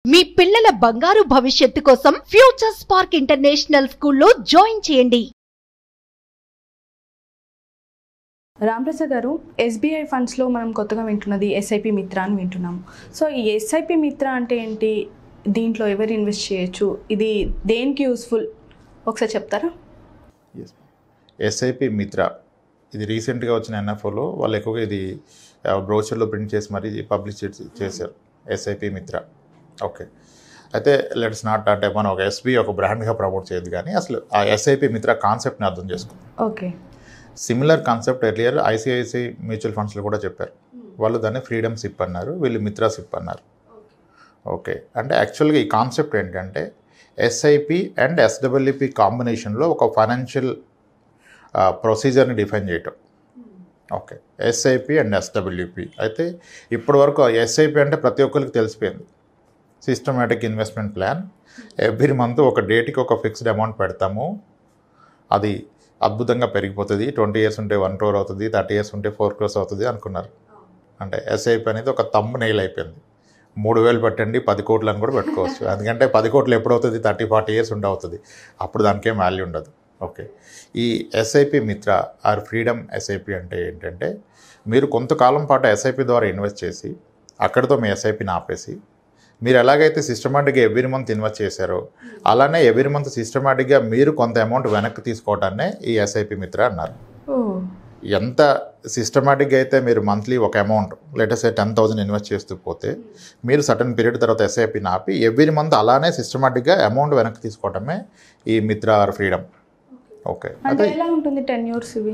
మీ పిల్లల బంగారు భవిష్యత్తు కోసం ఫ్యూచర్ స్పార్క్ ఇంటర్నేషనల్ స్కూల్లో జాయిన్ చేయండి. రాంప్రసాద్ గారు, ఎస్బీఐ ఫండ్స్లో మనం కొత్తగా వింటున్నది ఎస్ఐపి మిత్ర అని వింటున్నాము. సో ఈ ఎస్ఐపి మిత్ర అంటే ఏంటి? దీంట్లో ఎవరు ఇన్వెస్ట్ చేయొచ్చు? ఇది దేనికి యూస్ఫుల్ ఒకసారి చెప్తారా? ఎస్ఐపి మిత్ర ఇది రీసెంట్గా వచ్చిన ఎన్ఎఫ్ఓలో వాళ్ళు ఎక్కువగా ఇది బ్రోచర్లో ప్రింట్ చేసి మరీ పబ్లిష్ చేశారు ఎస్ఐపి మిత్ర. ఓకే, అయితే లెట్స్ నాట్ అంటే మనం ఒక ఎస్బీ ఒక బ్రాండ్గా ప్రమోట్ చేయదు, కానీ అసలు ఆ ఎస్ఐపి మిత్ర కాన్సెప్ట్ని అర్థం చేసుకుందాం. Okay, similar concept earlier ICICI mutual ఫండ్స్లో కూడా చెప్పారు. వాళ్ళు దాన్ని ఫ్రీడమ్ సిప్ అన్నారు, వీళ్ళు మిత్రా సిప్ అన్నారు. ఓకే, అంటే యాక్చువల్గా ఈ కాన్సెప్ట్ ఏంటంటే ఎస్ఐపి అండ్ ఎస్డబ్ల్యూపి కాంబినేషన్లో ఒక ఫైనాన్షియల్ ప్రొసీజర్ని డిఫైన్ చేయటం. Okay, SIP and SWP. అయితే ఇప్పటివరకు ఎస్ఐపి అంటే ప్రతి ఒక్కరికి తెలిసిపోయింది, systematic investment plan. Every month ఒక డేట్కి ఒక ఫిక్స్డ్ అమౌంట్ పెడతాము, అది అద్భుతంగా పెరిగిపోతుంది. 20 years ఉంటే 1 crore అవుతుంది, 30 years ఉంటే 4 crores అవుతుంది అనుకున్నారు. అంటే ఎస్ఐపి అనేది ఒక తమ్ము నెయిల్ అయిపోయింది. 3,000 పెట్టండి 10 కోట్లు అని కూడా పెట్టుకోవచ్చు. ఎందుకంటే 10 కోట్లు ఎప్పుడవుతుంది? 30-40 years ఉండి అవుతుంది. అప్పుడు దానికేం వాల్యూ ఉండదు. ఓకే, ఈ ఎస్ఐపి మిత్ర ఆర్ ఫ్రీడమ్ ఎస్ఐపి అంటే ఏంటంటే మీరు కొంతకాలం పాటు ఎస్ఐపి ద్వారా ఇన్వెస్ట్ చేసి అక్కడితో మీ ఎస్ఐపిని ఆపేసి మీరు ఎలాగైతే సిస్టమేటిక్గా ఎవ్రీ మంత్ ఇన్వెస్ట్ చేశారో అలానే ఎవ్రీ మంత్ సిస్టమేటిక్గా మీరు కొంత అమౌంట్ వెనక్కి తీసుకోవడాన్నే ఈ ఎస్ఐపి మిత్ర అన్నారు. ఎంత సిస్టమేటిక్గా అయితే మీరు మంత్లీ ఒక అమౌంట్ లెటర్స్ 10,000 ఇన్వెస్ట్ చేస్తూ పోతే మీరు సర్టన్ పీరియడ్ తర్వాత ఎస్ఐపిని ఆపి ఎవ్రీ మంత్ అలానే సిస్టమేటిక్గా అమౌంట్ వెనక్కి తీసుకోవడమే ఈ మిత్ర ఆర్ ఫ్రీడమ్. ఓకే, అంటే ఎలా ఉంటుంది 10 years ఇవి?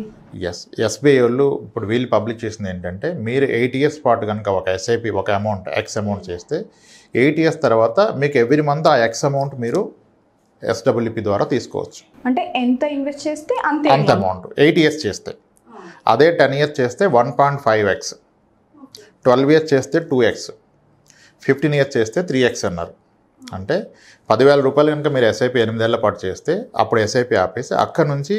ఎస్బీఐ వాళ్ళు ఇప్పుడు వీళ్ళు పబ్లిష్ చేసింది ఏంటంటే మీరు 8 years పాటు కనుక ఒక ఎస్ఐపి ఒక అమౌంట్ ఎక్స్ అమౌంట్ చేస్తే 8 years తర్వాత మీకు ఎవ్రీ మంత్ ఆ ఎక్స్ అమౌంట్ మీరు ఎస్డబ్ల్యూపి ద్వారా తీసుకోవచ్చు. అంటే ఎంత ఇన్వెస్ట్ చేస్తే అంత అమౌంట్ 8 years చేస్తే. అదే 10 years చేస్తే 1.5x, 12 years చేస్తే 2x, 15 years చేస్తే 3x అన్నారు. అంటే 10,000 రూపాయలు కనుక మీరు ఎస్ఐపి 8 ఏళ్ల పాటు చేస్తే అప్పుడు ఎస్ఐపి ఆపేసి అక్కడ నుంచి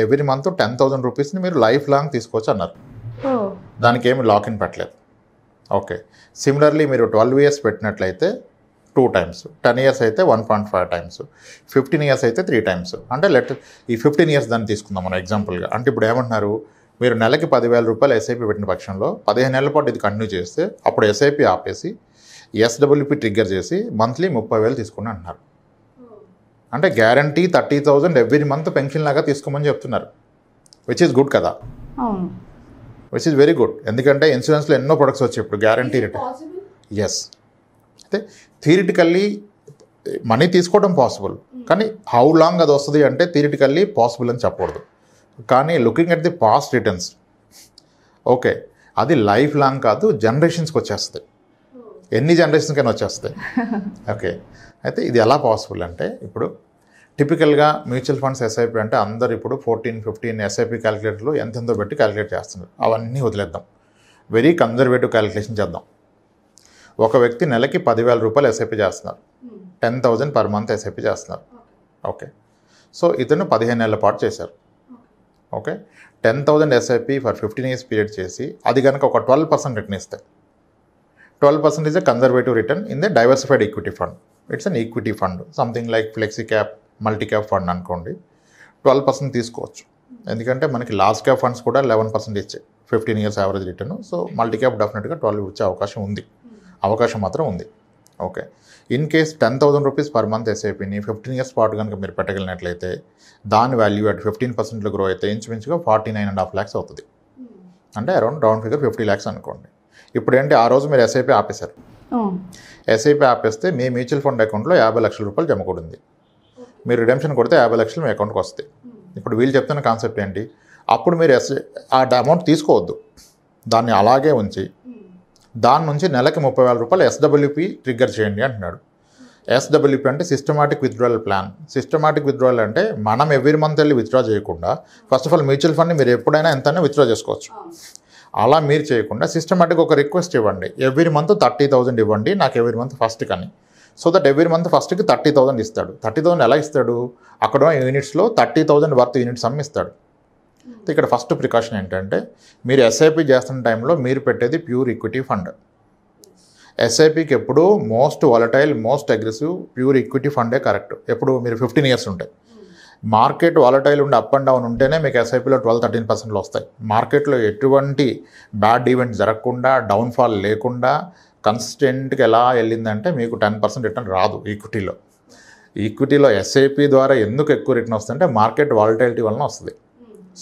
ఎవ్రీ మంత్ 10,000 రూపీస్ని మీరు లైఫ్ లాంగ్ తీసుకోవచ్చు అన్నారు. దానికి ఏమి లాక్ ఇన్ పెట్టలేదు. ఓకే, సిమిలర్లీ మీరు 12 years పెట్టినట్లయితే 2 times, 10 years అయితే 1.5 times, 15 years అయితే 3 times. అంటే ఈ 15 years దాన్ని తీసుకుందాం మనం ఎగ్జాంపుల్గా. అంటే ఇప్పుడు ఏమంటున్నారు, మీరు నెలకి 10,000 రూపాయలు ఎస్ఐపి పెట్టిన పక్షంలో 15 ఏళ్ల పాటు ఇది కంటిన్యూ చేస్తే అప్పుడు ఎస్ఐపి ఆపేసి ఎస్డబ్ల్యూపి ట్రిగ్గర్ చేసి మంత్లీ 30,000 తీసుకుని అంటున్నారు. అంటే గ్యారంటీ 30,000 ఎవ్రీ మంత్ పెన్షన్ లాగా తీసుకోమని చెప్తున్నారు, విచ్ ఈజ్ గుడ్ కదా. Which is very good. ఎందుకంటే ఇన్సూరెన్స్లో ఎన్నో ప్రొడక్ట్స్ వచ్చాయి ఇప్పుడు గ్యారంటీ రిటర్న్. ఎస్, అయితే థియరిటికల్లీ మనీ తీసుకోవడం పాసిబుల్, కానీ హౌ లాంగ్ అది వస్తుంది అంటే థియరిటికల్లీ పాసిబుల్ అని చెప్పకూడదు. కానీ looking at the past returns, okay, అది లైఫ్ లాంగ్ కాదు, జనరేషన్స్కి వచ్చేస్తుంది, ఎన్ని జనరేషన్స్కైనా వచ్చేస్తాయి. ఓకే, అయితే ఇది ఎలా పాసిబుల్ అంటే ఇప్పుడు టిపికల్గా మ్యూచువల్ ఫండ్స్ ఎస్ఐపి అంటే అందరు ఇప్పుడు 14-15 ఎస్ఐపి క్యాలిక్యులేటర్లు ఎంతెంతో పెట్టి క్యాలిక్యులేట్ చేస్తున్నారు. అవన్నీ వదిలేద్దాం, వెరీ కన్జర్వేటివ్ క్యాలిక్యులేషన్ చేద్దాం. ఒక వ్యక్తి నెలకి 10,000 రూపాయలు ఎస్ఐపి చేస్తున్నారు, 10,000 per month ఎస్ఐపి చేస్తున్నారు. ఓకే, సో ఇతను 15 ఏళ్ల పాటు చేశారు. Okay, 10,000 SIP for 15 years period చేసి అది కనుక ఒక 12% రిటర్న్ ఇస్తాయి. 12% is a conservative return in the diversified equity fund. It's an equity fund, something like flexi cap, multi cap fund అనుకోండి. 12% తీసుకోవచ్చు, ఎందుకంటే మనకి లార్జ్ క్యాప్ ఫండ్స్ కూడా 11% ఇచ్చాయి 15 years average return. So multi cap డెఫినెట్గా 12 వచ్చే అవకాశం మాత్రం ఉంది. Okay, in case 10,000 rupees per month ఎస్ఐపిని 15 years పాటు కనుక మీరు పెట్టగలిగినట్లయితే దాని వాల్యూ అట్ 15% గ్రో అయితే ఇంచుమించుగా 49.5 lakhs అవుతుంది. అంటే అరౌండ్ రౌండ్ ఫిగర్ 50 lakhs అనుకోండి. ఇప్పుడు ఏంటి, ఆ రోజు మీరు ఎస్ఐపి ఆపేశారు. ఎస్ఐపి ఆపేస్తే మీ మ్యూచువల్ ఫండ్ అకౌంట్లో 50 లక్షల రూపాయలు జమ కూడింది. మీరు రిడెంప్షన్ కొడితే 50 లక్షలు మీ అకౌంట్కి వస్తాయి. ఇప్పుడు వీళ్ళు చెప్తున్న కాన్సెప్ట్ ఏంటి, అప్పుడు మీరు ఆ అమౌంట్ తీసుకోవద్దు, దాన్ని అలాగే ఉంచి దాని నుంచి నెలకి 30,000 రూపాయలు ఎస్డబ్ల్యూపి ట్రిగ్గర్ చేయండి అంటున్నాడు. ఎస్డబ్ల్యూపి అంటే systematic withdrawal plan. Systematic withdrawal అంటే మనం ఎవ్రీ మంత్ వెళ్ళి విత్డ్రా చేయకుండా ఫస్ట్ ఆఫ్ ఆల్ మ్యూచువల్ ఫండ్ని మీరు ఎప్పుడైనా ఎంతైనా విత్డ్రా చేసుకోవచ్చు. అలా మీరు చేయకుండా సిస్టమేటిక్గా ఒక రిక్వెస్ట్ ఇవ్వండి, ఎవ్రీ మంత్ 30,000 ఇవ్వండి నాకు ఎవ్రీ మంత్ ఫస్ట్ కానీ. సో దట్ ఎవ్రీ మంత్ ఫస్ట్కి 30,000 ఇస్తాడు. 30,000 ఎలా ఇస్తాడు, అక్కడ యూనిట్స్లో 30,000 వర్త్ యూనిట్స్ అమ్మిస్తాడు. ఇక్కడ ఫస్ట్ ప్రికాషన్ ఏంటంటే మీరు ఎస్ఐపి చేస్తున్న టైంలో మీరు పెట్టేది ప్యూర్ ఈక్విటీ ఫండ్. ఎస్ఐపికి ఎప్పుడు most volatile, most aggressive pure equity ఫండే కరెక్ట్. ఎప్పుడు మీరు 15 ఇయర్స్ ఉంటాయి. మార్కెట్ వాలటైల్ ఉండి అప్ అండ్ డౌన్ ఉంటేనే మీకు ఎస్ఐపిలో 12-13% వస్తాయి. మార్కెట్లో ఎటువంటి బ్యాడ్ ఈవెంట్ జరగకుండా, డౌన్ఫాల్ లేకుండా కన్సిస్టెంట్గా ఎలా వెళ్ళిందంటే మీకు 10% రిటర్న్ రాదు ఈక్విటీలో. ఈక్విటీలో ఎస్ఐపి ద్వారా ఎందుకు ఎక్కువ రిటర్న్ వస్తుందంటే మార్కెట్ వాలటైలిటీ వలన వస్తుంది.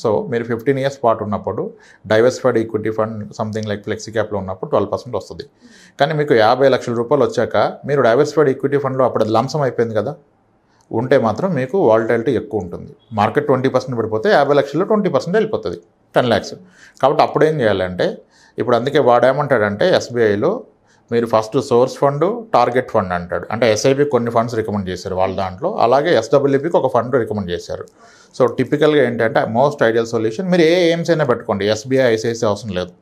సో మీరు 15 ఇయర్స్ పాటు ఉన్నప్పుడు diversified equity fund something like flexi క్యాప్లో ఉన్నప్పుడు 12% వస్తుంది. కానీ మీకు 50 లక్షల రూపాయలు వచ్చాక మీరు డైవర్సిఫైడ్ ఈక్విటీ ఫండ్లో అప్పుడు అది లంసం అయిపోయింది కదా, ఉంటే మాత్రం మీకు వాలటైలిటీ ఎక్కువ ఉంటుంది. మార్కెట్ 20% పడిపోతే 50 లక్షల్లో 20% వెళ్ళిపోతుంది, 10 lakhs. కాబట్టి అప్పుడు ఏం చేయాలంటే, ఇప్పుడు అందుకే వాడేమంటాడంటే ఎస్బీఐలో మీరు first source fund, target fund అంటాడు. అంటే ఎస్ఐపి కొన్ని ఫండ్స్ రికమెండ్ చేశారు వాళ్ళ దాంట్లో, అలాగే ఎస్డబ్ల్యూపీకి ఒక ఫండ్ రికమెండ్ చేశారు. సో టిపికల్గా ఏంటంటే మోస్ట్ ఐడియల్ సొల్యూషన్ మీరు ఏ ఎయిమ్స్ అయినా పెట్టుకోండి, ఎస్బీఐ, ఐసిఐసిఐ అవసరం లేదు.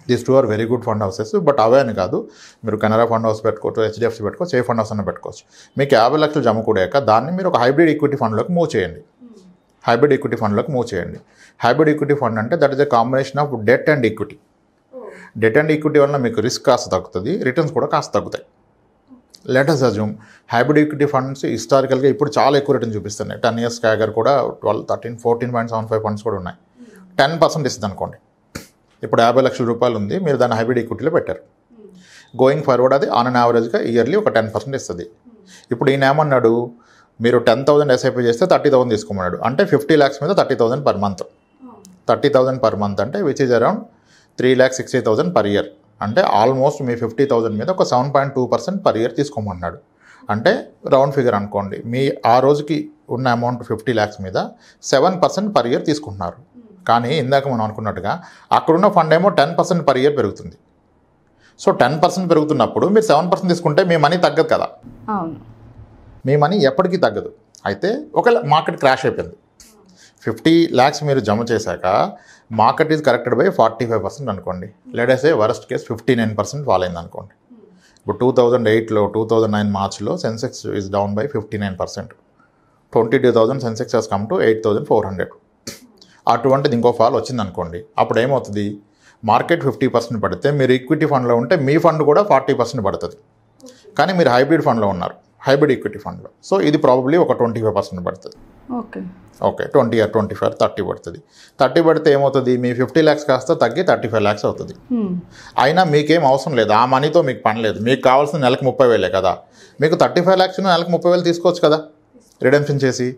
These two are very good fund houses. But అవే అని కాదు, మీరు కెనరా ఫండ్ హౌస్ పెట్టుకోవచ్చు, హెచ్డిఎఫ్సి పెట్టుకోవచ్చు, ఏ ఫండ్ హౌస్ అయినా పెట్టుకోవచ్చు. మీకు 50 లక్షలు జమ కూడాక దాన్ని మీరు ఒక హైబ్రిడ్ ఈక్విటీ ఫండ్లోకి మూవ్ చేయండి. హైబ్రిడ్ ఈక్విటీ ఫండ్లోకి మూవ్ చేయండి. హైబ్రిడ్ ఈక్విటీ ఫండ్ అంటే that is a combination of debt and equity. Debt and equity వల్ల మీకు రిస్క్ కాస్త తగ్గుతుంది, రిటర్న్స్ కూడా కాస్త తగ్గుతాయి. Let us assume hybrid equity funds హిస్టారికల్గా ఇప్పుడు చాలా ఎక్కువ రిటర్న్ చూపిస్తున్నాయి. 10 years క్యాగర్ కూడా 12, 13, 14.75 ఫండ్స్ కూడా ఉన్నాయి. 10% ఇస్తుంది అనుకోండి. ఇప్పుడు 50 లక్షల రూపాయలు ఉంది, మీరు దాన్ని హైబ్రిడ్ ఈక్విటీలో పెట్టారు. గోయింగ్ ఫార్వర్డ్ అది ఆన్ అన్ యావరేజ్గా ఇయర్లీ ఒక 10% ఇస్తుంది. ఇప్పుడు ఈయన ఏమన్నాడు, మీరు 10,000 ఎస్ఐపి చేస్తే 30,000 తీసుకోమన్నాడు. అంటే 50 lakhs మీద 30,000 per month. 30,000 per month అంటే which is around 3,60,000 per year. అంటే ఆల్మోస్ట్ మీ 50,000 మీద ఒక 7.2% per year తీసుకోమన్నాడు. అంటే రౌండ్ ఫిగర్ అనుకోండి, మీ ఆ రోజుకి ఉన్న అమౌంట్ 50 lakhs మీద 7% per year తీసుకుంటున్నారు. కానీ ఇందాక మనం అనుకున్నట్టుగా అక్కడున్న ఫండ్ ఏమో 10% per year పెరుగుతుంది. సో 10% పెరుగుతున్నప్పుడు మీరు 7% తీసుకుంటే మీ మనీ తగ్గదు కదా. మీ మనీ ఎప్పటికీ తగ్గదు. అయితే ఒకవేళ మార్కెట్ క్రాష్ అయిపోయింది, 50 lakhs మీరు జమ చేశాక మార్కెట్ ఈజ్ కరెక్టెడ్ బై 45% అనుకోండి. Let's say worst case 59% fall అయింది అనుకోండి. ఇప్పుడు 2008లో 2009 మార్చ్లో Sensex is down by 59%. 22,000 Sensex has come to 8,400. అటువంటిది ఇంకో ఫాల్ వచ్చింది అనుకోండి. అప్పుడు ఏమవుతుంది, మార్కెట్ 50% పడితే మీరు ఈక్విటీ ఫండ్లో ఉంటే మీ ఫండ్ కూడా 40% పడుతుంది. కానీ మీరు హైబ్రిడ్ ఫండ్లో ఉన్నారు, హైబ్రిడ్ ఈక్విటీ ఫండ్లో. సో ఇది ప్రాబబ్లీ ఒక 25% పడుతుంది. ఓకే 20 or 25, 30 పడుతుంది. 30 పడితే ఏమవుతుంది, మీ 50 lakhs కాస్త తగ్గి 35 lakhs అవుతుంది. అయినా మీకేం అవసరం లేదు, ఆ మనీతో మీకు పని లేదు. మీకు కావాల్సిన నెలకు 30,000 కదా, మీకు 35 lakhs నెలకు 30,000 తీసుకోవచ్చు కదా రిడెంప్షన్ చేసి.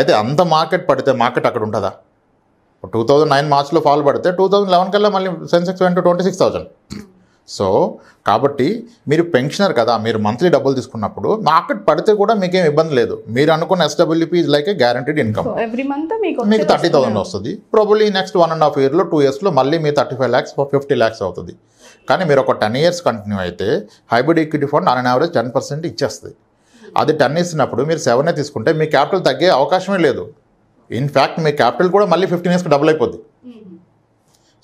అయితే అంత మార్కెట్ పడితే మార్కెట్ అక్కడ ఉంటుందా? 2009 మార్చ్లో ఫాల్ పడితే 2011 కల్లా మళ్ళీ సెన్సెక్స్ వెంట 26,000. సో కాబట్టి మీరు పెన్షనర్ కదా, మీరు మంత్లీ డబ్బులు తీసుకున్నప్పుడు మార్కెట్ పడితే కూడా మీకేం ఇబ్బంది లేదు. మీరు అనుకున్న SWP is like A guaranteed income. Every month మీకు 30,000 వస్తుంది. ప్రాబబ్లీ నెక్స్ట్ 1.5 yearలో 2 yearsలో మళ్ళీ మీ 35 lakhs 50 lakhs అవుతుంది. కానీ మీరు ఒక 10 years కంటిన్యూ అయితే hybrid equity fund on average 10% ఇచ్చేస్తుంది. అది 10 ఇచ్చినప్పుడు మీరు 7 తీసుకుంటే మీ క్యాపిటల్ తగ్గే అవకాశమే లేదు. ఇన్ఫ్యాక్ట్ మీ క్యాపిటల్ కూడా మళ్ళీ 15 yearsకి డబుల్ అయిపోద్ది.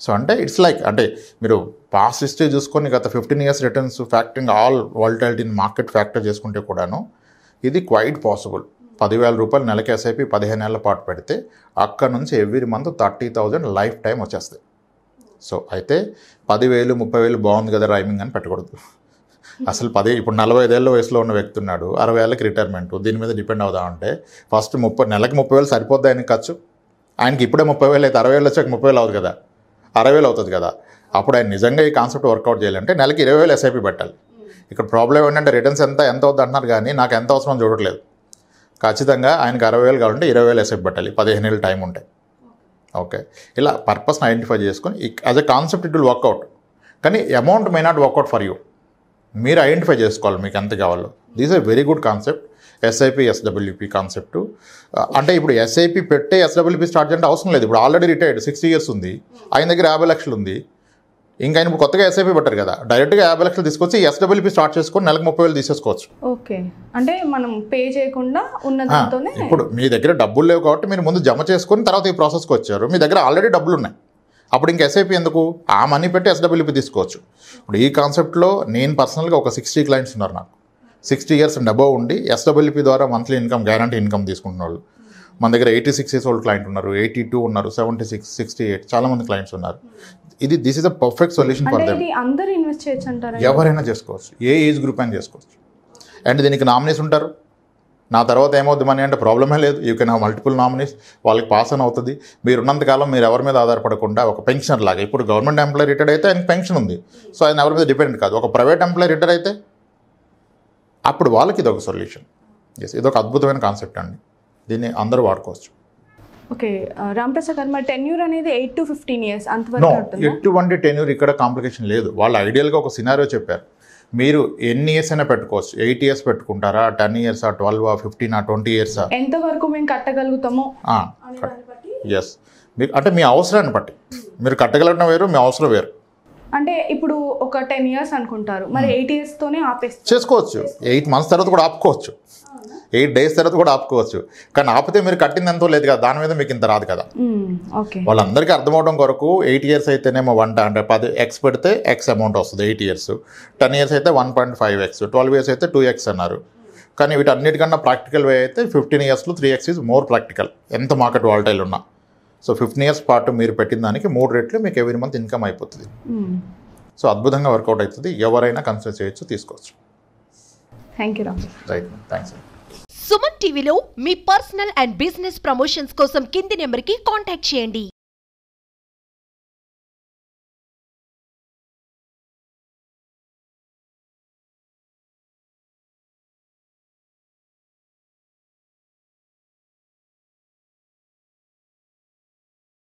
సో అంటే ఇట్స్ లైక్, అంటే మీరు పాస్ట్ హిస్టరీ చూసుకొని గత 15 years returns factoring all volatility in market factor చేసుకుంటే కూడాను ఇది క్వైట్ పాసిబుల్. 10,000 రూపాయలు నెలకి ఎస్ఐపి 15 ఏళ్ల పాటు పెడితే అక్కడ నుంచి ఎవ్రీ మంత్ 30,000 లైఫ్ టైం వచ్చేస్తాయి. సో అయితే 10,000, 30,000 బాగుంది కదా రైమింగ్ అని పెట్టకూడదు. అసలు ఇప్పుడు 45 ఏళ్ళ వయసులో ఉన్న వ్యక్తి ఉన్నాడు, 60 ఏళ్ళకి రిటైర్మెంట్, దీని మీద డిపెండ్ అవుదామంటే ఫస్ట్ నెలకి 30,000 సరిపోద్ది ఆయనకి ఖర్చు. ఆయనకి ఇప్పుడే 30,000 అయితే 60 ఏళ్ళు వచ్చాక 30,000 అవుతుంది కదా, 60,000 అవుతుంది కదా. అప్పుడు ఆయన నిజంగా ఈ కాన్సెప్ట్ వర్కౌట్ చేయాలంటే నెలకి 20,000 ఎస్ఐపి పెట్టాలి. ఇక్కడ ప్రాబ్లం ఏంటంటే రిటర్న్స్ ఎంత అవుతుంది అంటున్నారు కానీ నాకు ఎంత అవసరం చూడట్లేదు. ఖచ్చితంగా ఆయనకి 60,000 కావాలంటే 20,000 ఎస్ఐపి పెట్టాలి, 15 ఏళ్ళు టైం ఉంటాయి. ఓకే, ఇలా పర్పస్ని ఐడెంటిఫై చేసుకొని as a concept it will work out. కానీ amount may not work out for you. మీరు ఐడెంటిఫై చేసుకోవాలి మీకు ఎంత కావాలో. This a very good concept SIP SWP concept. అంటే ఇప్పుడు ఎస్ఐపి పెట్టే ఎస్డబ్ల్యూపీ స్టార్ట్ చేయాలంటే అవసరం లేదు. ఇప్పుడు ఆల్రెడీ రిటైర్డ్ 60 years ఉంది, ఆయన దగ్గర 50 లక్షలు ఉంది. ఇంకా ఆయన ఇప్పుడు కొత్తగా ఎస్ఐపి పెట్టారు కదా, డైరెక్ట్గా 50 లక్షలు తీసుకొచ్చి ఎస్డబ్ల్యూపీ స్టార్ట్ చేసుకొని నెలకు 30,000 తీసేసుకోవచ్చు. ఓకే, అంటే మనం పే చేయకుండా ఉన్న దాంతోనే. ఇప్పుడు మీ దగ్గర డబ్బులు లేవు కాబట్టి మీరు ముందు జమ చేసుకొని తర్వాత ఈ ప్రాసెస్కి వచ్చారు. మీ దగ్గర ఆల్రెడీ డబ్బులు ఉన్నాయి, అప్పుడు ఇంకా ఎస్ఐపి ఎందుకు, ఆ మనీ పెట్టి ఎస్డబ్ల్యూపీ తీసుకోవచ్చు. ఇప్పుడు ఈ కాన్సెప్ట్లో నేను పర్సనల్గా ఒక 60 clients ఉన్నారు నాకు, 60 years అండ్ అబోవ్ ఉండి ఎస్డబ్ల్యూపీ ద్వారా మంత్లీ ఇన్కమ్, గ్యారంటీ ఇన్కమ్ తీసుకుంటున్న వాళ్ళు. మన దగ్గర 86 years ఓల్డ్ క్లయింట్ ఉన్నారు, 82 ఉన్నారు, 76, 68 చాలామంది క్లయింట్స్ ఉన్నారు. This is a perfect solution for them. అందరూ ఇన్వెస్ట్ చేయొచ్చు అంటారా? ఎవరైనా చేసుకోవచ్చు, ఏ ఏజ్ గ్రూప్ అయినా చేసుకోవచ్చు. అండ్ దీనికి నామినీస్ ఉంటారు. నా తర్వాత ఏమవుద్ది మనీ అంటే ప్రాబ్లమే లేదు. You can have multiple nominees, వాళ్ళకి పాస్ అని అవుతుంది. మీరు ఉన్నంతకాలం మీరు ఎవరి మీద ఆధారపడకుండా ఒక పెన్షనర్ లాగా. ఇప్పుడు గవర్నమెంట్ ఎంప్లాయీ రిటైర్డ్ అయితే ఆయనకి పెన్షన్ ఉంది, సో ఆయన ఎవరి మీద డిపెండెంట్ కాదు. ఒక ప్రైవేట్ ఎంప్లాయీ రిటైర్ అయితే అప్పుడు వాళ్ళకి ఇదొక సొల్యూషన్. ఇదొక అద్భుతమైన కాన్సెప్ట్ అండి, దీన్ని అందరూ వాడుకోవచ్చు. ఓకే రాంప్రసాద్ గారు, మరి టెన్యూర్ అనేది 8 to 15 years అంతవరకు ఉంటుందా? ఎటువంటి టెన్యూర్ ఇక్కడ కాంప్లికేషన్ లేదు. వాళ్ళు ఐడియల్గా ఒక సినారియో చెప్పారు. మీరు ఎన్ని ఇయర్స్ అయినా పెట్టుకోవచ్చు. 8 years పెట్టుకుంటారా, 10 years, 12, 15, 20 years, ఎంతవరకు మేము కట్టగలుగుతామో. ఎస్, మీకు అంటే మీ అవసరాన్ని బట్టి మీరు కట్టగలగడం వేరు, మీ అవసరం వేరు. అంటే ఇప్పుడు ఒక 10 years అనుకుంటారు, మరి 8 years తోనే ఆపేస్తారు. చేసుకోవచ్చు, 8 months తర్వాత కూడా ఆపుకోవచ్చు, 8 days తర్వాత కూడా ఆపుకోవచ్చు. కానీ ఆపితే మీరు కట్టింది ఎంతో లేదు కదా, దాని మీద మీకు ఇంత రాదు కదా. వాళ్ళందరికీ అర్థమవడం కొరకు 8 years అయితేనేమో 10x పెడితే x అమౌంట్ వస్తుంది 8 years, 10 years అయితే 1.5x, 12 years అయితే 2x అన్నారు. కానీ వీటన్నిటికన్నా ప్రాక్టికల్ వే అయితే 15 yearsలో 3x ఈజ్ మోర్ ప్రాక్టికల్, ఎంత మార్కెట్ వాలటైల్ ఉన్నా. సో 15 years పాటు మీరు పెట్టిన దానికి 3 రెట్లు మీకు ఎవ్రీ మంత్ ఇన్కమ్ అయిపోతుంది. సో అద్భుతంగా వర్కౌట్ అవుతుంది, ఎవరైనా కన్సిడర్ చేయొచ్చు, తీసుకోవచ్చు. Thank you. Right, thanks. Suman టీవీలో మీ పర్సనల్ అండ్ బిజినెస్ ప్రమోషన్స్ కోసం కింది నెంబర్కి కాంటాక్ట్ చేయండి.